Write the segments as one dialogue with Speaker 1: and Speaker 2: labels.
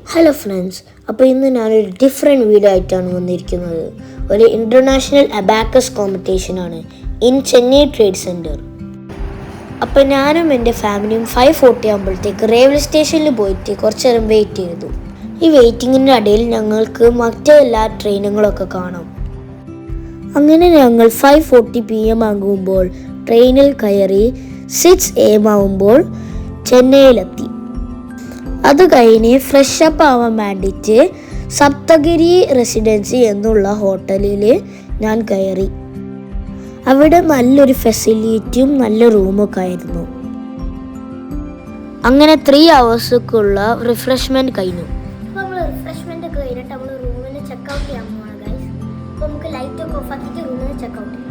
Speaker 1: Hello friends, അപ്പോൾ ഇന്ന് ഞാനൊരു ഡിഫറെൻറ്റ് വീഡിയോ ആയിട്ടാണ് വന്നിരിക്കുന്നത്. ഒരു ഇൻ്റർനാഷണൽ അബാക്കസ് കോമ്പറ്റീഷനാണ് ഇൻ ചെന്നൈ ട്രേഡ് സെൻറ്റർ. അപ്പോൾ ഞാനും എൻ്റെ ഫാമിലിയും 5:40 ആകുമ്പോഴത്തേക്ക് റെയിൽവേ സ്റ്റേഷനിൽ പോയിട്ട് കുറച്ച് നേരം വെയിറ്റ് ചെയ്തു. ഈ വെയിറ്റിങ്ങിൻ്റെ ഇടയിൽ ഞങ്ങൾക്ക് മറ്റെല്ലാ ട്രെയിനുകളൊക്കെ കാണാം. അങ്ങനെ ഞങ്ങൾ 5:40 PM ആകുമ്പോൾ ട്രെയിനിൽ കയറി 6 AM ആകുമ്പോൾ ചെന്നൈയിലെത്തി. അത് കഴിഞ്ഞ് ഫ്രഷ് അപ്പ് ആവാൻ വേണ്ടിയിട്ട് സപ്തഗിരി റെസിഡൻസി എന്നുള്ള ഹോട്ടലിൽ ഞാൻ കയറി. അവിടെ നല്ലൊരു ഫെസിലിറ്റിയും നല്ല റൂമൊക്കെ ആയിരുന്നു. അങ്ങനെ 3 hours റിഫ്രഷ്മെൻറ്റ് കഴിഞ്ഞു.
Speaker 2: അപ്പോൾ നമ്മൾ റിഫ്രഷ്മെൻ്റ് ഒക്കെ കഴിഞ്ഞിട്ട് നമ്മൾ റൂമിൽ ചെക്കൗട്ട് ചെയ്യാൻ പോകണം ഗൈസ്. അപ്പോൾ നമുക്ക് ലൈറ്റൊക്കെ ഓഫ് ആക്കിയിട്ട് റൂമിൽ ചെക്കൗട്ട് ചെയ്യാം.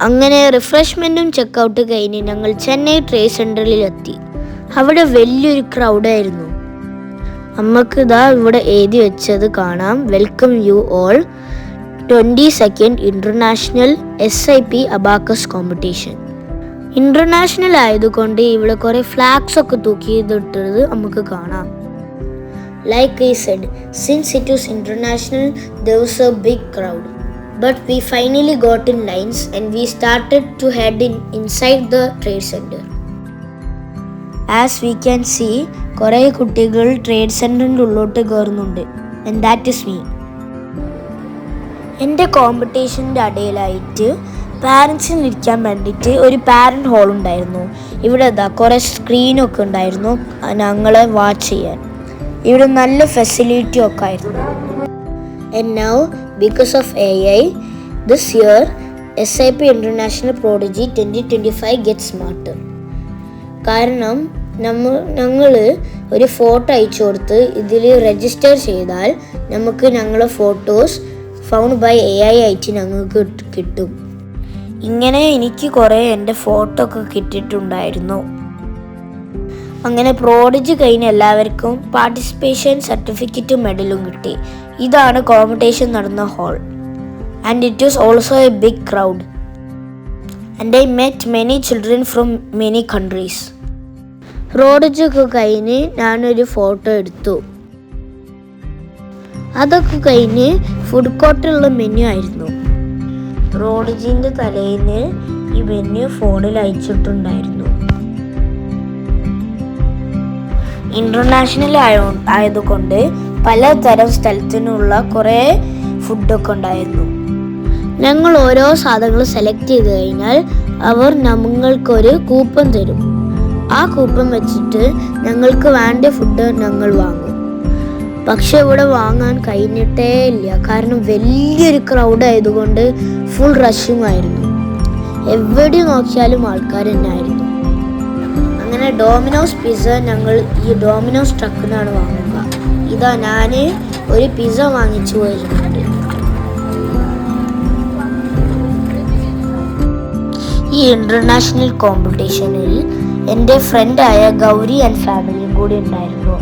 Speaker 1: അങ്ങനെ റിഫ്രഷ്മെൻറ്റും ചെക്കൗട്ട് കഴിഞ്ഞ് ഞങ്ങൾ ചെന്നൈ ട്രേഡ് സെൻറ്ററിലെത്തി. അവിടെ വലിയൊരു ക്രൗഡായിരുന്നു. നമുക്ക് ഇവിടെ എഴുതി വെച്ചത് കാണാം, welcome you all 22nd international SIP abacus competition. International ആയതുകൊണ്ട് ഇവിടെ കുറേ ഫ്ലാഗ്സ് ഒക്കെ തൂക്കിയിട്ടത് നമുക്ക് കാണാം. Like I said, since it was international, there was a big crowd. But we finally got in lines and we started to head inside the trade center. As we can see, കുറേ കുട്ടികൾ trade സെൻറ്ററിൻ്റെ ഉള്ളോട്ട് കയറുന്നുണ്ട്. And that is me. എൻ്റെ കോമ്പറ്റീഷൻ്റെ ഇടയിലായിട്ട് പാരൻസിന് ഇരിക്കാൻ വേണ്ടിയിട്ട് ഒരു parent whole ഉണ്ടായിരുന്നു. ഇവിടെ കുറേ സ്ക്രീനൊക്കെ ഉണ്ടായിരുന്നു ഞങ്ങളെ വാച്ച് ചെയ്യാൻ. ഇവിടെ നല്ല ഫെസിലിറ്റി ഒക്കെ ആയിരുന്നു. And now, because of AI, this year SIP International Prodigy 2025 gets smarter. കാരണം ഞങ്ങൾ ഒരു ഫോട്ടോ അയച്ചു കൊടുത്ത് ഇതിൽ രജിസ്റ്റർ ചെയ്താൽ നമുക്ക് ഞങ്ങളെ ഫോട്ടോസ് ഫൗണ്ട് ബൈ AI ആയിട്ട് ഞങ്ങൾക്ക് കിട്ടും. ഇങ്ങനെ എനിക്ക് കുറേ എൻ്റെ ഫോട്ടോ ഒക്കെ കിട്ടിയിട്ടുണ്ടായിരുന്നു. അങ്ങനെ പ്രോഡിജി കഴിഞ്ഞ എല്ലാവർക്കും പാർട്ടിസിപ്പേഷൻ സർട്ടിഫിക്കറ്റും മെഡലും കിട്ടി. ഇതാണ് കോമ്പറ്റീഷൻ നടന്ന hall. And it was also a big crowd. And I met many children from many countries. Prodigy ഒക്കെ കഴിഞ്ഞ് ഞാനൊരു ഫോട്ടോ എടുത്തു. അതൊക്കെ കഴിഞ്ഞ് ഫുഡ് കോർട്ടിലുള്ള മെനു ആയിരുന്നു. പ്രോഡിജിൻ്റെ തലേന്ന് ഈ മെനു ഫോണിൽ അയച്ചിട്ടുണ്ടായിരുന്നു. ഇൻ്റർനാഷണൽ ആയതുകൊണ്ട് പലതരം സ്ഥലത്തിനുള്ള കുറേ ഫുഡൊക്കെ ഉണ്ടായിരുന്നു. ഞങ്ങൾ ഓരോ സാധനങ്ങൾ സെലക്ട് ചെയ്ത് കഴിഞ്ഞാൽ അവർ ഞങ്ങൾക്കൊരു കൂപ്പൺ തരും. ആ കൂപ്പൺ വെച്ചിട്ട് ഞങ്ങൾക്ക് വേണ്ട ഫുഡ് ഞങ്ങൾ വാങ്ങും. പക്ഷെ ഇവിടെ വാങ്ങാൻ കഴിഞ്ഞിട്ടേ ഇല്ല, കാരണം വലിയൊരു ക്രൗഡ് ആയതുകൊണ്ട് ഫുൾ റഷിങ് ആയിരുന്നു. എവിടെ നോക്കിയാലും ആൾക്കാർ തന്നെ ആയിരുന്നു. അങ്ങനെ ഡോമിനോസ് പിസ്സ ഞങ്ങൾ ഈ ഡോമിനോസ് ട്രക്കിൽ നിന്നാണ് വാങ്ങുക. ഇതാ ഞാൻ ഒരു പിസ്സ വാങ്ങിച്ചു പോയിരുന്നുണ്ട്. ഈ ഇൻ്റർനാഷണൽ കോമ്പറ്റീഷനിൽ എൻ്റെ ഫ്രണ്ടായ ഗൗരി ആൻഡ് ഫാമിലിയും കൂടി ഉണ്ടായിരുന്നു.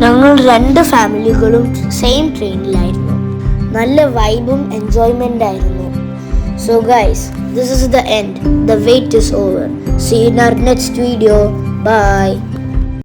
Speaker 1: ഞങ്ങൾ 2 ഫാമിലികളും സെയിം ട്രെയിനിലായിരുന്നു. നല്ല വൈബും എൻജോയ്മെൻ്റ് ആയിരുന്നു. So guys, this is the end. The wait is over. See you in our next video. Bye.